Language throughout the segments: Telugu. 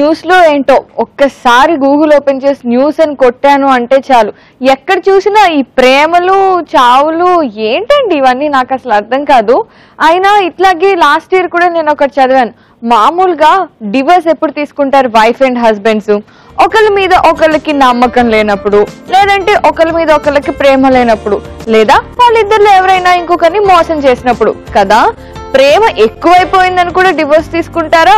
న్యూస్లో ఏంటో ఒక్కసారి గూగుల్ ఓపెన్ చేసి న్యూస్ అని కొట్టాను అంటే చాలు, ఎక్కడ చూసినా ఈ ప్రేమలు చావులు ఏంటండి ఇవన్నీ, నాకు అసలు అర్థం కాదు. అయినా ఇట్లాగే లాస్ట్ ఇయర్ కూడా నేను ఒకటి చదివాను, మామూలుగా డివోర్స్ ఎప్పుడు తీసుకుంటారు వైఫ్ అండ్ హస్బెండ్స్, ఒకళ్ళ మీద ఒకళ్ళకి నమ్మకం లేనప్పుడు, లేదంటే ఒకళ్ళ మీద ఒకళ్ళకి ప్రేమ లేనప్పుడు, లేదా వాళ్ళిద్దరిలో ఎవరైనా ఇంకొకరిని మోసం చేసినప్పుడు కదా. ప్రేమ ఎక్కువైపోయిందని కూడా డివోర్స్ తీసుకుంటారా?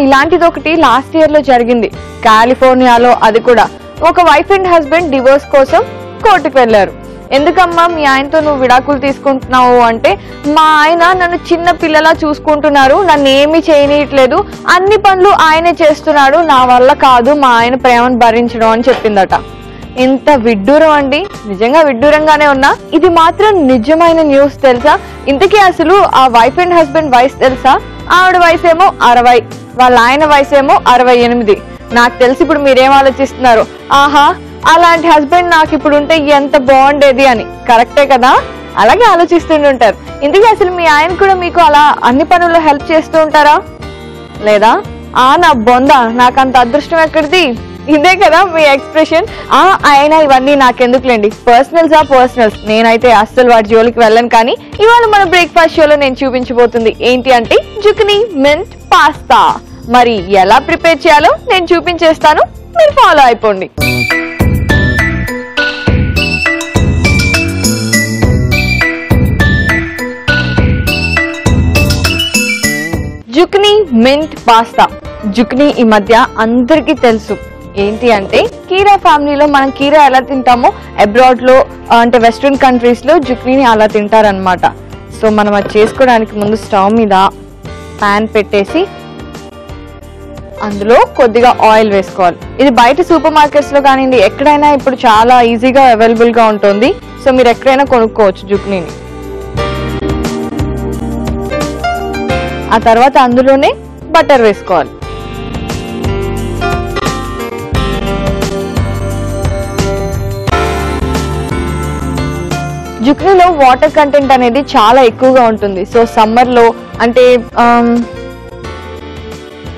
ఇలాంటిది ఒకటి లాస్ట్ ఇయర్ లో జరిగింది కాలిఫోర్నియాలో. అది కూడా ఒక వైఫ్ అండ్ హస్బెండ్ డివోర్స్ కోసం కోర్టుకు వెళ్లారు. ఎందుకమ్మా మీ ఆయనతో నువ్వు విడాకులు తీసుకుంటున్నావు అంటే, మా ఆయన నన్ను చిన్న పిల్లలా చూసుకుంటున్నారు, నన్ను ఏమీ చేయనీయట్లేదు, అన్ని పనులు ఆయనే చేస్తున్నాడు, నా వల్ల కాదు మా ఆయన ప్రేమను భరించడం అని చెప్పిందట. ఎంత విడ్డూరం అండి, నిజంగా విడ్డూరంగానే ఉన్నా. ఇది మాత్రం నిజమైన న్యూస్ తెలుసా. ఇంతకీ అసలు ఆ వైఫ్ అండ్ హస్బెండ్ వయసు తెలుసా? ఆవిడ వయసు ఏమో 60, వాళ్ళ ఆయన వయసు ఏమో 68. నాకు తెలిసి ఇప్పుడు మీరేం ఆలోచిస్తున్నారు, ఆహా అలాంటి హస్బెండ్ నాకు ఇప్పుడు ఉంటే ఎంత బాగుండేది అని. కరెక్టే కదా, అలాగే ఆలోచిస్తుంటారు. ఇంతకీ అసలు మీ ఆయన కూడా మీకు అలా అన్ని పనుల్లో హెల్ప్ చేస్తూ ఉంటారా? లేదా నా బొంద నాకంత అదృష్టం ఎక్కడిది, ఇదే కదా మీ ఎక్స్ప్రెషన్. అయినా ఇవన్నీ నాకెందుకులేండి, పర్సనల్స్. నేనైతే అస్సలు వాటి జోలికి వెళ్ళను. కానీ ఇవాళ మన బ్రేక్ఫాస్ట్ షోలో నేను చూపించబోతుంది ఏంటి అంటే జుకినీ మింట్ పాస్తా. మరి ఎలా ప్రిపేర్ చేయాలో నేను చూపించేస్తాను, మీరు ఫాలో అయిపోండి. Zucchini mint pasta. జుకినీ ఈ మధ్య అందరికీ తెలుసు ఏంటి అంటే, కీరా ఫ్యామిలీలో మనం కీరా ఎలా తింటామో అబ్రాడ్ లో అంటే వెస్ట్రన్ కంట్రీస్ లో జుకినీని అలా తింటారనమాట. సో మనం అది చేసుకోవడానికి ముందు స్టవ్ మీద ప్యాన్ పెట్టేసి అందులో కొద్దిగా ఆయిల్ వేసుకోవాలి. ఇది బయట సూపర్ మార్కెట్స్ లో కానివ్వండి ఎక్కడైనా ఇప్పుడు చాలా ఈజీగా అవైలబుల్ గా ఉంటుంది. సో మీరు ఎక్కడైనా కొనుక్కోవచ్చు జుకినీని. ఆ తర్వాత అందులోనే బటర్ వేసుకోవాలి. జుకినీలో వాటర్ కంటెంట్ అనేది చాలా ఎక్కువగా ఉంటుంది. సో సమ్మర్ లో అంటే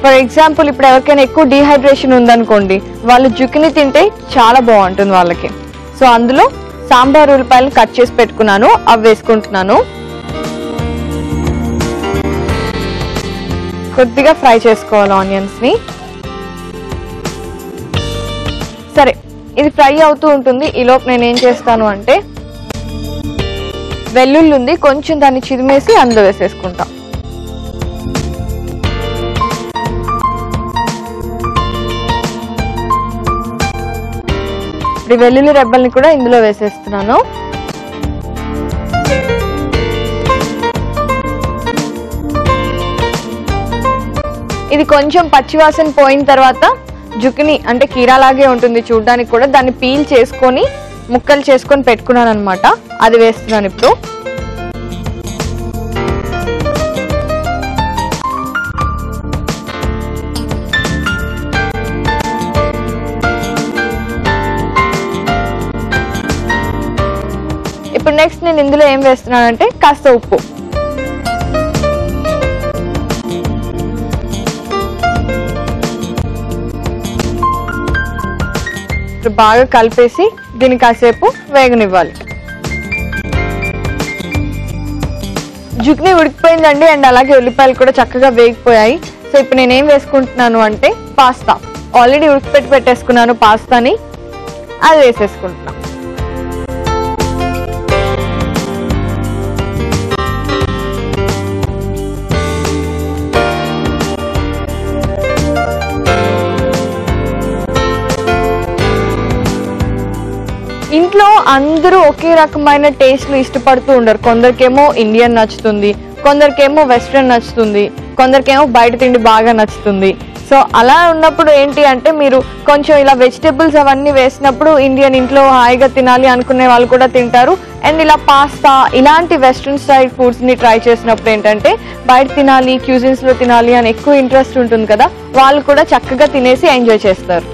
ఫర్ ఎగ్జాంపుల్ ఇప్పుడు ఎవరికైనా ఎక్కువ డీహైడ్రేషన్ ఉందనుకోండి, వాళ్ళు జుకినీ తింటే చాలా బాగుంటుంది వాళ్ళకి. సో అందులో సాంబార్ ఉల్లిపాయలు కట్ చేసి పెట్టుకున్నాను, అవి వేసుకుంటున్నాను. కొద్దిగా ఫ్రై చేసుకోవాలి ఆనియన్స్ ని. సరే ఇది ఫ్రై అవుతూ ఉంటుంది. ఈలోపు నేను ఏం చేస్తాను అంటే, వెల్లుల్లి ఉంది కొంచెం, దాన్ని చిదిమేసి అందులో వేసేసుకుంటాం. ఇప్పుడు వెల్లుల్లి రెబ్బల్ని కూడా ఇందులో వేసేస్తున్నాను. ఇది కొంచెం పచ్చివాసన పోయిన తర్వాత జుకినీ అంటే కీరాలాగే ఉంటుంది చూడడానికి కూడా, దాన్ని పీల్ చేసుకొని ముక్కలు చేసుకొని పెట్టుకున్నాను అనమాట. అది వేస్తున్నాను ఇప్పుడు. ఇప్పుడు నెక్స్ట్ నేను ఇందులో ఏం వేస్తున్నానంటే కాస్త ఉప్పు. ఇప్పుడు బాగా కలిపేసి దీన్ని కాసేపు వేగనివ్వాలి. జుకినీ ఉడికిపోయిందండి, అండ్ అలాగే ఉల్లిపాయలు కూడా చక్కగా వేగిపోయాయి. సో ఇప్పుడు నేనేం వేసుకుంటున్నాను అంటే పాస్తా. ఆల్రెడీ ఉడికిపెట్టి పెట్టేసుకున్నాను పాస్తాని, అది వేసేసుకుంటున్నాను. ఇంట్లో అందరూ ఒకే రకమైన టేస్ట్లు ఇష్టపడుతూ ఉండరు. కొందరికేమో ఇండియన్ నచ్చుతుంది, కొందరికేమో వెస్ట్రన్ నచ్చుతుంది, కొందరికేమో బయట తిండి బాగా నచ్చుతుంది. సో అలా ఉన్నప్పుడు ఏంటి అంటే, మీరు కొంచెం ఇలా వెజిటేబుల్స్ అవన్నీ వేసినప్పుడు ఇండియన్ ఇంట్లో హాయిగా తినాలి అనుకునే వాళ్ళు కూడా తింటారు. అండ్ ఇలా పాస్తా ఇలాంటి వెస్ట్రన్ స్టైల్ ఫుడ్స్ని ట్రై చేసినప్పుడు ఏంటంటే, బయట తినాలి క్యూజిన్స్లో తినాలి అని ఎక్కువ ఇంట్రెస్ట్ ఉంటుంది కదా, వాళ్ళు కూడా చక్కగా తినేసి ఎంజాయ్ చేస్తారు.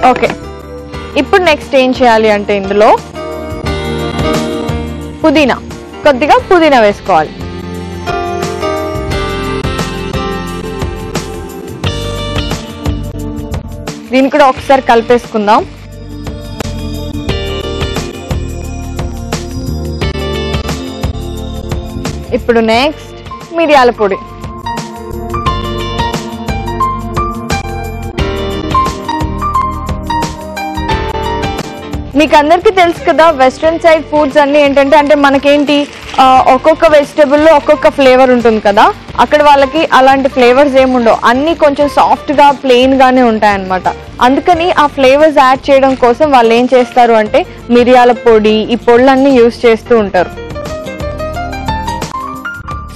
ఓకే, ఇప్పుడు నెక్స్ట్ ఏం చేయాలి అంటే ఇందులో కొద్దిగా పుదీనా వేసుకోవాలి. దీన్ని కూడా ఒకసారి కలిపేసుకుందాం. ఇప్పుడు నెక్స్ట్ మిరియాల పొడి. మీకు అందరికీ తెలుసు కదా, వెస్ట్రన్ సైడ్ ఫుడ్స్ అన్ని ఏంటంటే అంటే మనకేంటి ఒక్కొక్క వెజిటబుల్లో ఒక్కొక్క ఫ్లేవర్ ఉంటుంది కదా, అక్కడ వాళ్ళకి అలాంటి ఫ్లేవర్స్ ఏముండవు, అన్నీ కొంచెం సాఫ్ట్గా ప్లెయిన్గానే ఉంటాయన్నమాట. అందుకని ఆ ఫ్లేవర్స్ యాడ్ చేయడం కోసం వాళ్ళు ఏం చేస్తారు అంటే మిరియాల పొడి, ఈ పొడులన్నీ యూస్ చేస్తూ ఉంటారు.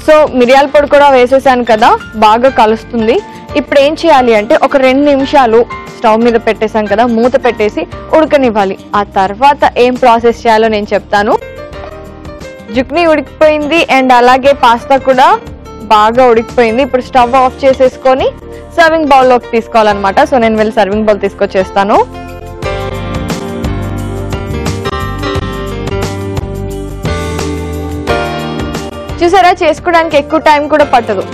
సో మిరియాల పొడి కూడా వేసేసాను కదా, బాగా కలుస్తుంది. ఇప్పుడు ఏం చేయాలి అంటే ఒక 2 నిమిషాలు స్టవ్ మీద పెట్టేసాం కదా, మూత పెట్టేసి ఉడకనివ్వాలి. ఆ తర్వాత ఏం ప్రాసెస్ చేయాలో నేను చెప్తాను. జుక్ని ఉడికిపోయింది అండ్ అలాగే పాస్తా కూడా బాగా ఉడికిపోయింది. ఇప్పుడు స్టవ్ ఆఫ్ చేసేసుకొని సర్వింగ్ బౌల్లోకి తీసుకోవాలన్నమాట. సో నేను వెళ్ళి సర్వింగ్ బౌల్ తీసుకొచ్చేస్తాను. చూసారా, చేసుకోవడానికి ఎక్కువ టైం కూడా పట్టదు.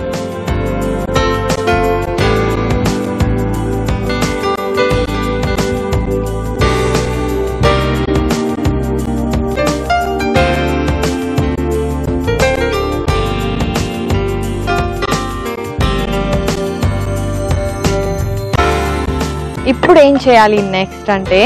ఇప్పుడు ఏం చేయాలి నెక్స్ట్ అంటే,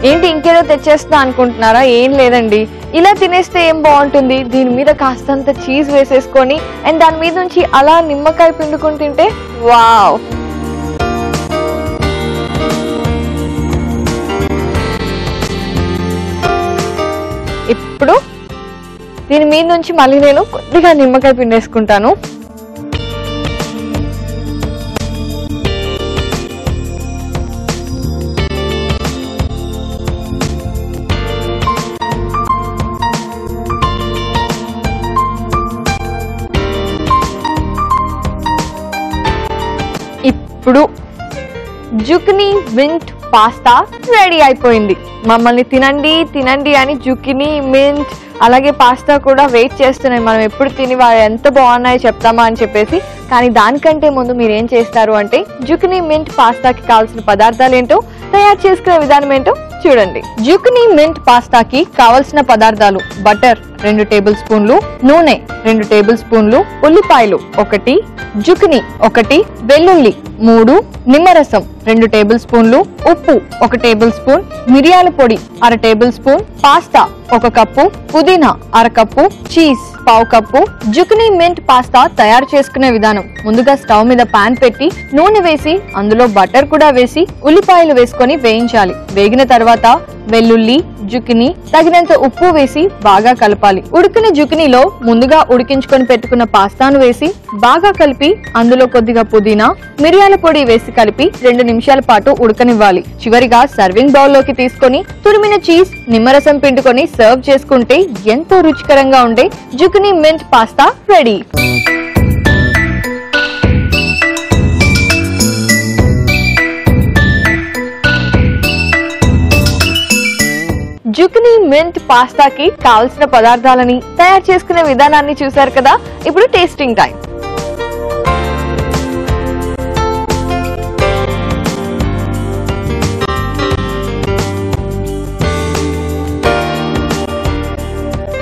ఏంటి ఇంకేదో తెచ్చేస్తా అనుకుంటున్నారా? ఏం లేదండి, ఇలా తినేస్తే ఏం బాగుంటుంది, దీని మీద కాస్తంత చీజ్ వేసేసుకొని అండ్ దాని మీద నుంచి అలా నిమ్మకాయ పిండుకొని తింటే వావ్. ఇప్పుడు దీని మీద నుంచి మళ్ళీ నేను కొద్దిగా నిమ్మకాయ పిండేసుకుంటాను. ఇప్పుడు జుకినీ మింట్ పాస్తా రెడీ అయిపోయింది. మమ్మల్ని తినండి తినండి అని జుకినీ, మింట్ అలాగే పాస్తా కూడా వెయిట్ చేస్తున్నాయి, మనం ఎప్పుడు తిని వాళ్ళు ఎంత బాగున్నాయో చెప్తామా అని చెప్పేసి. కానీ దానికంటే ముందు మీరు ఏం చేస్తారు అంటే జుకినీ మింట్ పాస్తాకి కావాల్సిన పదార్థాలు ఏంటో, తయారు చేసుకునే విధానం ఏంటో చూడండి. జుకినీ మింట్ పాస్తాకి కావలసిన పదార్థాలు: బటర్ 2 టేబుల్ స్పూన్లు, నూనె 2 టేబుల్ స్పూన్లు, ఉల్లిపాయలు 1, జుకినీ 1, వెల్లుల్లి 3, నిమ్మరసం 2 టేబుల్ స్పూన్లు, ఉప్పు 1 టేబుల్ స్పూన్, మిరియాల పొడి 1/2 టేబుల్ స్పూన్, పాస్తా 1 కప్పు, పుదీనా 1/2 cup, cheese 1/2 cup. Zucchini mint pasta తయారు చేసుకునే విధానం: ముందుగా స్టవ్ మీద పాన్ పెట్టి నూనె వేసి అందులో బటర్ కూడా వేసి ఉల్లిపాయలు వేసుకొని వేయించాలి. వేగిన తర్వాత వెల్లుల్లి, జుకినీ, తగినంత ఉప్పు వేసి బాగా కలపాలి. ఉడికిన జుకినీలో ముందుగా ఉడికించుకొని పెట్టుకున్న పాస్తాను వేసి బాగా కలిపి అందులో కొద్దిగా పుదీనా, మిరియాల పొడి వేసి కలిపి 2 నిమిషాల పాటు ఉడకనివ్వాలి. చివరిగా సర్వింగ్ బౌల్ లోకి తీసుకొని తురిమిన చీజ్, నిమ్మరసం పిండుకొని సర్వ్ చేసుకుంటే ఎంతో రుచికరంగా ఉండే zucchini mint pasta ready. Zucchini mint పాస్తాకి కావలసిన పదార్థాలని, తయారు చేసుకునే విధానాన్ని చూశారు కదా. ఇప్పుడు టేస్టింగ్ టైం.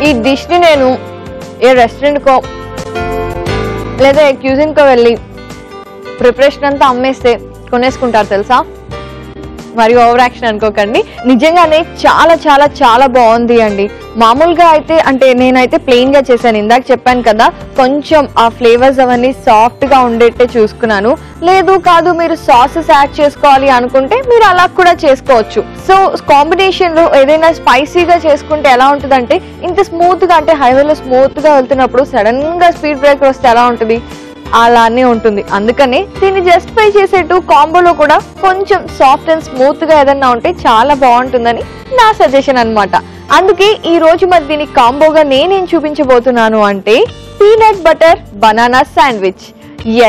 ఈ డిష్ ని నేను ఏ రెస్టారెంట్ కో లేదా ఏ క్యూజిన్ కో వెళ్ళి ప్రిపరేషన్ అంతా అమ్మేస్తే కొనేసుకుంటారు తెలుసా. మరి ఓవర్ యాక్షన్ అనుకోకండి, నిజంగానే చాలా చాలా చాలా బాగుంది అండి. మామూలుగా అయితే అంటే నేనైతే ప్లెయిన్ గా చేశాను, ఇందాక చెప్పాను కదా, కొంచెం ఆ ఫ్లేవర్స్ అవన్నీ సాఫ్ట్ గా ఉండేట్టే చూసుకున్నాను. లేదు కాదు మీరు సాసెస్ యాడ్ చేసుకోవాలి అనుకుంటే మీరు అలా కూడా చేసుకోవచ్చు. సో కాంబినేషన్ లో ఏదైనా స్పైసీగా చేసుకుంటే ఎలా ఉంటుందంటే, ఇంత స్మూత్ గా అంటే హైవేలో స్మూత్ గా వెళ్తున్నప్పుడు సడన్ గా స్పీడ్ బ్రేకర్ వస్తే ఎలా ఉంటుంది, అలానే ఉంటుంది. అందుకని దీన్ని జస్టిఫై చేసేట్టు కాంబోలో కూడా కొంచెం సాఫ్ట్ అండ్ స్మూత్ గా ఏదన్నా ఉంటే చాలా బాగుంటుందని నా సజెషన్ అన్నమాట. అందుకే ఈ రోజు మరి దీని కాంబోగా నేనేం చూపించబోతున్నాను అంటే peanut butter banana sandwich.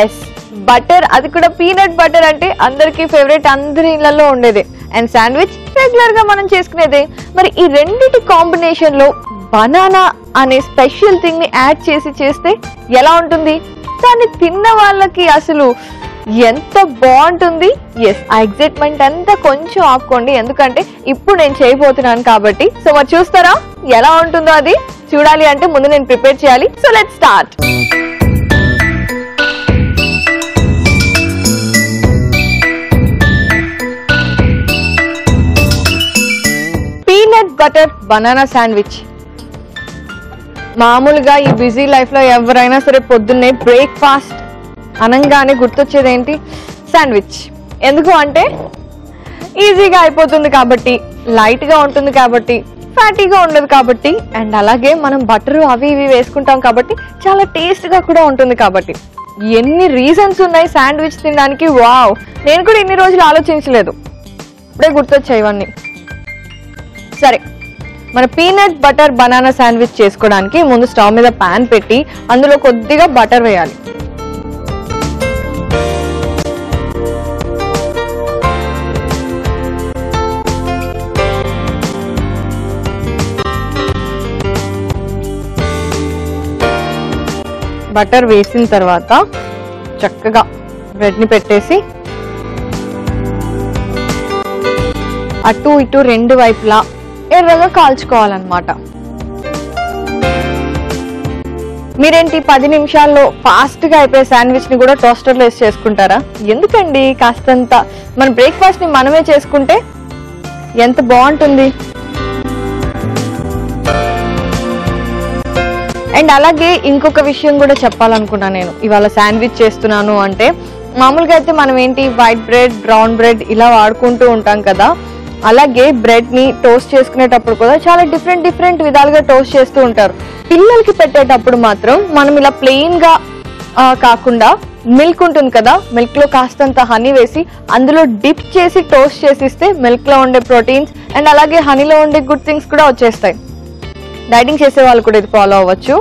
Yes, butter, అది కూడా పీనట్ బటర్ అంటే అందరికీ ఫేవరెట్, అందరి ఇళ్లలో ఉండేదే. అండ్ శాండ్విచ్ రెగ్యులర్ గా మనం చేసుకునేదే. మరి ఈ రెండిటి కాంబినేషన్ లో బనానా అనే స్పెషల్ థింగ్ ని యాడ్ చేసి చేస్తే ఎలా ఉంటుంది? దాన్ని తిన్న వాళ్ళకి అసలు ఎంత బాగుంటుంది. ఎస్, ఆ ఎగ్జైట్మెంట్ అంతా కొంచెం ఆపుకోండి, ఎందుకంటే ఇప్పుడు నేను చేయబోతున్నాను కాబట్టి. సో మరి చూస్తారా ఎలా ఉంటుందో? అది చూడాలి అంటే ముందు నేను ప్రిపేర్ చేయాలి. So let's start. Peanut butter banana sandwich. మామూలుగా ఈ బిజీ లైఫ్లో ఎవరైనా సరే పొద్దున్నే బ్రేక్ఫాస్ట్ అనగానే గుర్తొచ్చేది ఏంటి? శాండ్విచ్. ఎందుకు అంటే ఈజీగా అయిపోతుంది కాబట్టి, లైట్గా ఉంటుంది కాబట్టి, ఫ్యాటీగా ఉండదు కాబట్టి, అండ్ అలాగే మనం బటర్ అవి ఇవి వేసుకుంటాం కాబట్టి చాలా టేస్ట్గా కూడా ఉంటుంది కాబట్టి. ఎన్ని రీజన్స్ ఉన్నాయి శాండ్విచ్ తినడానికి. వావ్, నేను కూడా ఇన్ని రోజులు ఆలోచించలేదు, ఇప్పుడే గుర్తొచ్చాయి ఇవన్నీ. సరే, మన పీనట్ బటర్ బనానా శాండ్విచ్ చేసుకోవడానికి ముందు స్టవ్ మీద పాన్ పెట్టి అందులో కొద్దిగా బటర్ వేయాలి. బటర్ వేసిన తర్వాత చక్కగా బ్రెడ్ని పెట్టేసి అటు ఇటు రెండు వైపులా ఎర్రగా కాల్చుకోవాలన్నమాట. మీరేంటి 10 నిమిషాల్లో ఫాస్ట్గా అయిపోయే శాండ్విచ్ని కూడా టోస్టర్లో వేసి చేసుకుంటారా? ఎందుకండి, కాస్తంత మన బ్రేక్ఫాస్ట్ని మనమే చేసుకుంటే ఎంత బాగుంటుంది. అండ్ అలాగే ఇంకొక విషయం కూడా చెప్పాలనుకున్నా నేను. ఇవాళ శాండ్విచ్ చేస్తున్నాను అంటే మామూలుగా అయితే మనం ఏంటి వైట్ బ్రెడ్, బ్రౌన్ బ్రెడ్ ఇలా వాడుకుంటూ ఉంటాం కదా. అలాగే బ్రెడ్ని టోస్ట్ చేసుకునేటప్పుడు కూడా చాలా డిఫరెంట్ విధాలుగా టోస్ట్ చేస్తూ ఉంటారు. పిల్లలకి పెట్టేటప్పుడు మాత్రం మనం ఇలా ప్లెయిన్గా కాకుండా మిల్క్ ఉంటుంది కదా, మిల్క్లో కాస్తంత హనీ వేసి అందులో డిప్ చేసి టోస్ట్ చేసిస్తే మిల్క్లో ఉండే ప్రోటీన్స్ అండ్ అలాగే హనీలో ఉండే గుడ్ థింగ్స్ కూడా వచ్చేస్తాయి. డైటింగ్ చేసే వాళ్ళు కూడా ఇది ఫాలో అవ్వచ్చు.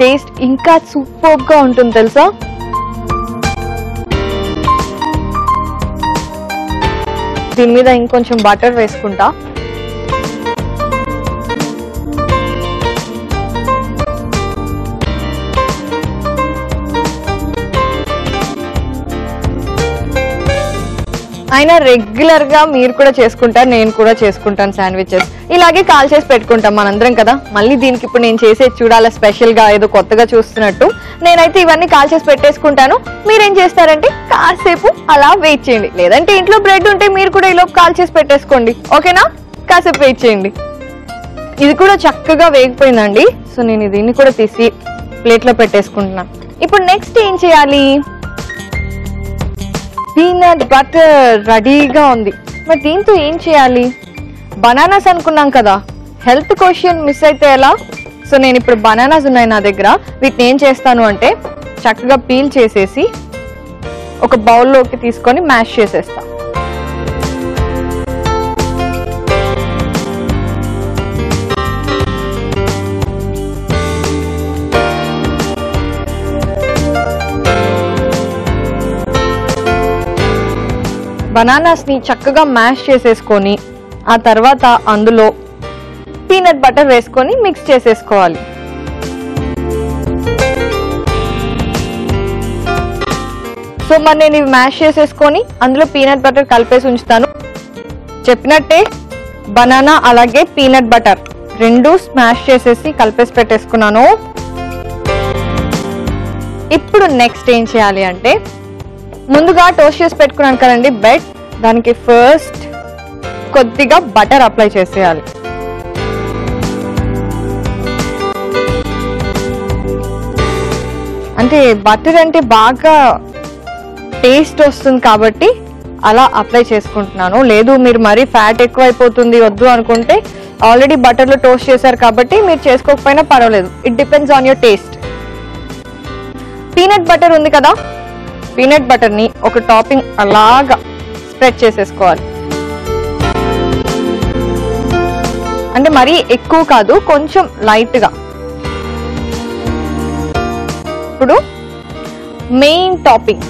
టేస్ట్ ఇంకా సూపర్గా ఉంటుంది తెలుసా. దీని మీద ఇంకొంచెం బటర్ వేసుకుంటా. అయినా రెగ్యులర్ గా మీరు కూడా చేసుకుంటారు, నేను కూడా చేసుకుంటాను శాండ్విచెస్. ఇలాగే కాల్ చేసి పెట్టుకుంటాం మనందరం కదా. మళ్ళీ దీనికి ఇప్పుడు నేను చేసేది చూడాలి, స్పెషల్ గా ఏదో కొత్తగా చూస్తున్నట్టు. నేనైతే ఇవన్నీ కాల్ చేసి పెట్టేసుకుంటాను. మీరేం చేస్తారంటే కాసేపు అలా వెయిట్ చేయండి, లేదంటే ఇంట్లో బ్రెడ్ ఉంటే మీరు కూడా ఇలా కాల్ చేసి పెట్టేసుకోండి. ఓకేనా? కాసేపు వెయిట్ చేయండి. ఇది కూడా చక్కగా వేగిపోయిందండి. సో నేను దీన్ని కూడా తీసి ప్లేట్లో పెట్టేసుకుంటున్నాను. ఇప్పుడు నెక్స్ట్ ఏం చేయాలి? పీనట్ బటర్ రెడీగా ఉంది. మరి దీంతో ఏం చేయాలి? బనానాస్ అనుకున్నాం కదా, హెల్త్ క్వశ్చన్ మిస్ అయితే ఎలా? సో నేను ఇప్పుడు బనానాస్ ఉన్నాయి నా దగ్గర. వీటిని ఏం చేస్తాను అంటే చక్కగా పీల్ చేసేసి ఒక బౌల్లోకి తీసుకొని మ్యాష్ చేసేస్తా. బనానాస్ ని చక్కగా మ్యాష్ చేసేసుకొని ఆ తర్వాత అందులో పీనట్ బటర్ వేసుకొని మిక్స్ చేసేసుకోవాలి. సో మరి నేను ఇవి మ్యాష్ చేసేసుకొని అందులో పీనట్ బటర్ కలిపేసి ఉంచుతాను. చెప్పినట్టే బనానా అలాగే పీనట్ బటర్ రెండు స్మాష్ చేసేసి కలిపేసి పెట్టేసుకున్నాను. ఇప్పుడు నెక్స్ట్ ఏం చేయాలి అంటే ముందుగా టోస్ట్ చేసి పెట్టుకున్నాను కదండి బ్రెడ్, దానికి ఫస్ట్ కొద్దిగా బటర్ అప్లై చేసేయాలి. అంటే బటర్ అంటే బాగా టేస్ట్ వస్తుంది కాబట్టి అలా అప్లై చేసుకుంటున్నాను. లేదు మీరు మరీ ఫ్యాట్ ఎక్కువ అయిపోతుంది వద్దు అనుకుంటే ఆల్రెడీ బటర్లో టోస్ట్ చేశారు కాబట్టి మీరు చేసుకోకపోయినా పర్వాలేదు. It depends on your taste. Peanut butter ఉంది కదా, పీనట్ బటర్ని ఒక టాపింగ్ అలాగా స్ప్రెడ్ చేసేసుకోవాలి. అంటే మరీ ఎక్కువ కాదు, కొంచెం లైట్గా. ఇప్పుడు main topping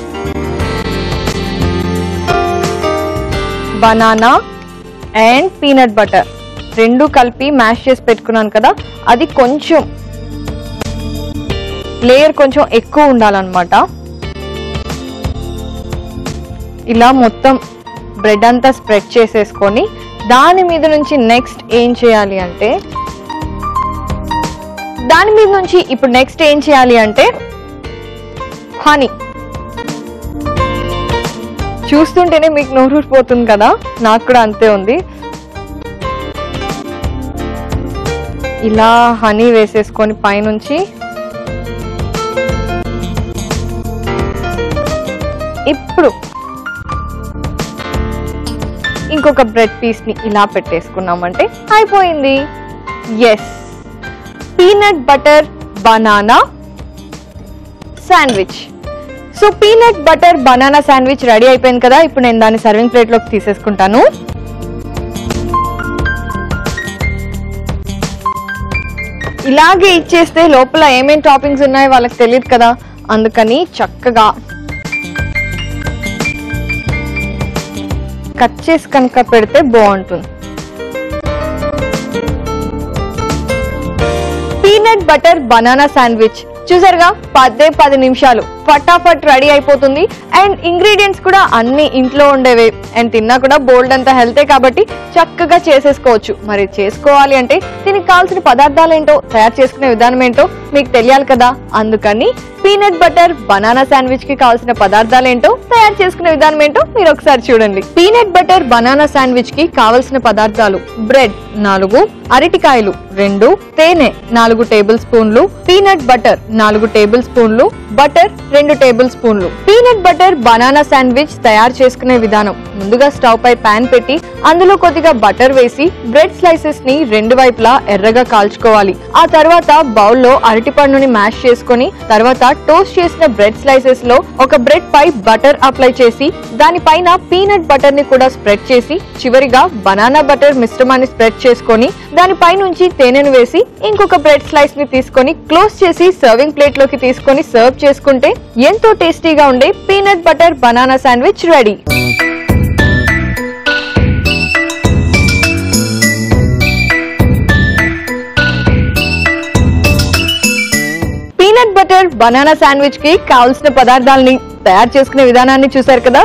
banana and peanut butter రెండు కలిపి మ్యాష్ చేసి పెట్టుకున్నాను కదా, అది కొంచెం లేయర్ కొంచెం ఎక్కువ ఉండాలన్నమాట. ఇలా మొత్తం బ్రెడ్ అంతా స్ప్రెడ్ చేసేసుకొని దాని మీద నుంచి నెక్స్ట్ ఏం చేయాలి అంటే హనీ. చూస్తుంటేనే మీకు నోరూరిపోతుంది కదా, నాకు కూడా అంతే ఉంది. ఇలా హనీ వేసేసుకొని పైనుంచి ఇప్పుడు ఇంకొక బ్రెడ్ పీస్ ని ఇలా పెట్టేసుకున్నామంటే అయిపోయింది. Yes, peanut butter banana sandwich. So peanut butter banana sandwich ready అయిపోయింది కదా. ఇప్పుడు నేను దాన్ని సర్వింగ్ ప్లేట్ లోకి తీసేసుకుంటాను. ఇలాగే ఇచ్చేస్తే లోపల ఏమేం టాపింగ్స్ ఉన్నాయో వాళ్ళకి తెలియదు కదా, అందుకని చక్కగా కట్ చేసి కనుక పెడితే బాగుంటుంది. పీనట్ బటర్ బనానా శాండ్విచ్ చూసారుగా, 10 నిమిషాలు ఫటాఫట్ రెడీ అయిపోతుంది. అండ్ ఇంగ్రీడియంట్స్ కూడా అన్ని ఇంట్లో ఉండేవే, అండ్ తిన్నా కూడా బోల్డ్ అంతా హెల్తే కాబట్టి చక్కగా చేసేసుకోవచ్చు. మరి చేసుకోవాలి అంటే దీనికి కావాల్సిన పదార్థాలు ఏంటో, తయారు చేసుకునే విధానం ఏంటో మీకు తెలియాలి కదా. అందుకని పీనట్ బటర్ బనానా శాండ్విచ్ కి కావాల్సిన పదార్థాలు ఏంటో, తయారు చేసుకునే విధానం ఏంటో మీరు ఒకసారి చూడండి. పీనట్ బటర్ బనానా శాండ్విచ్ కి కావలసిన పదార్థాలు: బ్రెడ్ 4, అరటికాయలు 2, తేనె 4 టేబుల్ స్పూన్లు, పీనట్ బటర్ 4 టేబుల్ స్పూన్లు, బటర్ 2 టేబుల్ స్పూన్లు. పీనట్ బటర్ బనానా శాండ్విచ్ తయారు చేసుకునే విధానం: ముందుగా స్టవ్ పై పాన్ పెట్టి అందులో కొద్దిగా బటర్ వేసి బ్రెడ్ స్లైసెస్ ని 2 వైపులా ఎర్రగా కాల్చుకోవాలి. ఆ తర్వాత బౌల్లో అరటిపండుని మ్యాష్ చేసుకొని తర్వాత టోస్ట్ చేసిన బ్రెడ్ స్లైసెస్ లో ఒక బ్రెడ్ పై బటర్ అప్లై చేసి దానిపైన పీనట్ బటర్ ని కూడా స్ప్రెడ్ చేసి చివరిగా బనానా బటర్ మిశ్రమాన్ని స్ప్రెడ్ చేసుకొని దానిపై నుంచి తేనెను వేసి ఇంకొక బ్రెడ్ స్లైస్ ని తీసుకొని క్లోజ్ చేసి సర్వింగ్ ప్లేట్ లోకి తీసుకొని సర్వ్ చేసుకుంటే ఎంతో టేస్టీగా ఉండే peanut butter banana sandwich ready. Peanut butter banana sandwich కి కావాల్సిన పదార్థాలని తయారు చేసుకునే విధానాన్ని చూసారు కదా.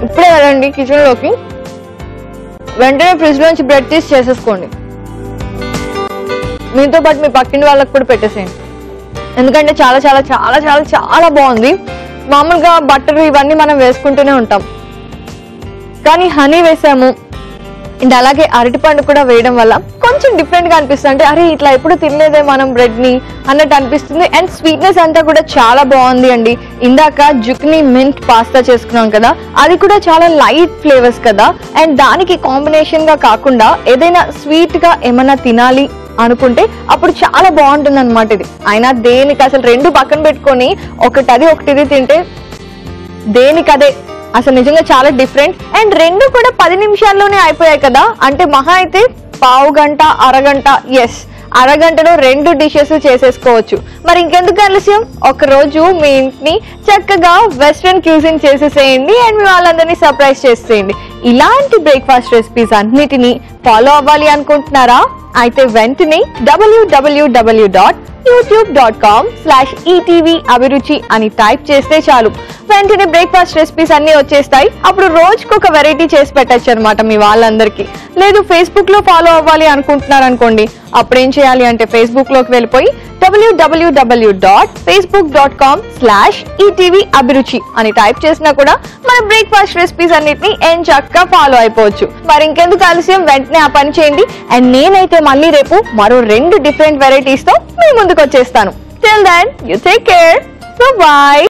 ఇప్పుడే వెళ్ళండి కిచెన్ లోకి, వెంటనే ఫ్రిడ్జ్ లోంచి బ్రెడ్ తీసి చేసేసుకోండి. మీతో పాటు మీ పక్కింటి వాళ్ళకి కూడా పెట్టేసేయండి, ఎందుకంటే చాలా చాలా చాలా చాలా చాలా బాగుంది. మామూలుగా బటర్ ఇవన్నీ మనం వేసుకుంటూనే ఉంటాం, కానీ హనీ వేసాము అండ్ అలాగే అరటిపండు కూడా వేయడం వల్ల కొంచెం డిఫరెంట్ గా అనిపిస్తుంది. అంటే అరే ఇట్లా ఎప్పుడు తినలేదే మనం బ్రెడ్ ని అన్నట్టు అనిపిస్తుంది. అండ్ స్వీట్నెస్ అంతా కూడా చాలా బాగుంది అండి. ఇందాక జుక్ని మింట్ పాస్తా చేసుకున్నాం కదా, అది కూడా చాలా లైట్ ఫ్లేవర్స్ కదా. అండ్ దానికి కాంబినేషన్ గా కాకుండా ఏదైనా స్వీట్ గా ఏమన్నా తినాలి అనుకుంటే అప్పుడు చాలా బాగుంటుంది అనమాట ఇది. అయినా దేనికి అసలు 2 పక్కన పెట్టుకొని ఒకటి ఇది తింటే దేనికదే అసలు నిజంగా చాలా డిఫరెంట్. అండ్ 2 కూడా 10 నిమిషాల్లోనే అయిపోయాయి కదా, అంటే మహా అయితే పావు గంట అరగంట, ఎస్ అరగంటలో 2 డిషెస్ చేసేసుకోవచ్చు. మరి ఇంకెందుకు ఆలస్యం, ఒక రోజు మీ ఇంటిని చక్కగా వెస్ట్రన్ క్యూజిన్ చేసేసేయండి అండ్ మీ వాళ్ళందరినీ సర్ప్రైజ్ చేసేయండి. ఇలాంటి బ్రేక్ఫాస్ట్ రెసిపీస్ అన్నిటినీ ఫాలో అవ్వాలి అనుకుంటున్నారా? అయితే వెంటనే www.youtube.com/etv అభిరుచి అని టైప్ చేస్తే చాలు, వెంటనే బ్రేక్ఫాస్ట్ రెసిపీస్ అన్ని వచ్చేస్తాయి. అప్పుడు రోజుకొక వెరైటీ చేసి పెట్టచ్చు అనమాట మీ వాళ్ళందరికీ. లేదు ఫేస్బుక్ లో ఫాలో అవ్వాలి అనుకుంటున్నారు అనుకోండి, అప్పుడేం చేయాలి అంటే ఫేస్బుక్ లోకి వెళ్ళిపోయి www.facebook.com/etv అభిరుచి అని టైప్ చేసినా కూడా మన బ్రేక్ఫాస్ట్ రెసిపీస్ అన్నిటిని చక్కగా ఫాలో అయిపోవచ్చు. మరి ఇంకెందుకు ఆలస్యం, వెంటనే ఆ పని చేయండి. అండ్ నేనైతే మళ్ళీ రేపు మరో 2 డిఫరెంట్ వెరైటీస్ తో మీ ముందుకు వచ్చేస్తాను. Till then, you take care. Bye-bye.